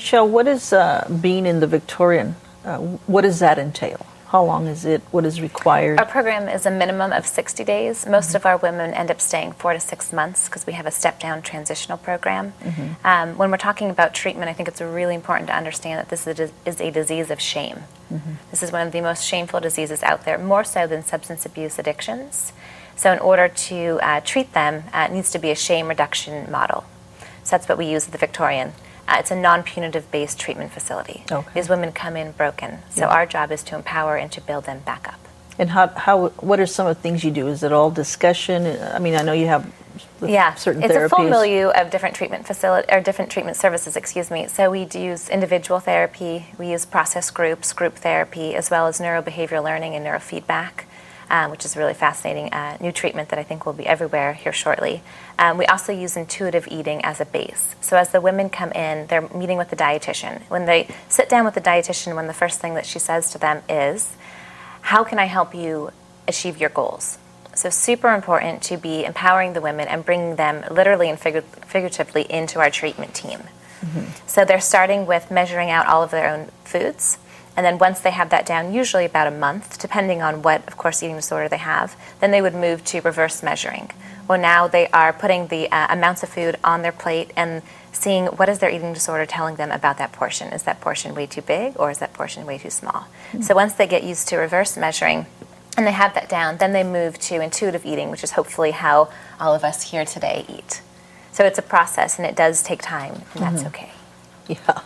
Michelle, what is being in the Victorian? What does that entail? How long is it? What is required? Our program is a minimum of 60 days. Most of our women end up staying 4 to 6 months because we have a step-down transitional program. When we're talking about treatment, I think it's really important to understand that this is a disease of shame. This is one of the most shameful diseases out there, more so than substance abuse addictions. So in order to treat them, it needs to be a shame reduction model. So that's what we use at the Victorian. It's a non-punitive based treatment facility. Okay. These women come in broken, so our job is to empower and to build them back up. And what are some of the things you do? Is it all discussion? I mean, I know you have certain it's therapies. A full milieu of different treatment different treatment services, excuse me. So we use individual therapy, we use process groups, group therapy, as well as neurobehavioral learning and neurofeedback. Which is a really fascinating new treatment that I think will be everywhere here shortly. We also use intuitive eating as a base. So as the women come in, they're meeting with the dietitian. When they sit down with the dietitian, the first thing that she says to them is, how can I help you achieve your goals? So super important to be empowering the women and bringing them literally and figuratively into our treatment team. So they're starting with measuring out all of their own foods. And then once they have that down, usually about a month, depending on what, of course, eating disorder they have, then they would move to reverse measuring. Well, now they are putting the amounts of food on their plate and seeing what is their eating disorder telling them about that portion. Is that portion way too big or is that portion way too small? So once they get used to reverse measuring and they have that down, then they move to intuitive eating, which is hopefully how all of us here today eat. So it's a process and it does take time, and that's okay. Yeah.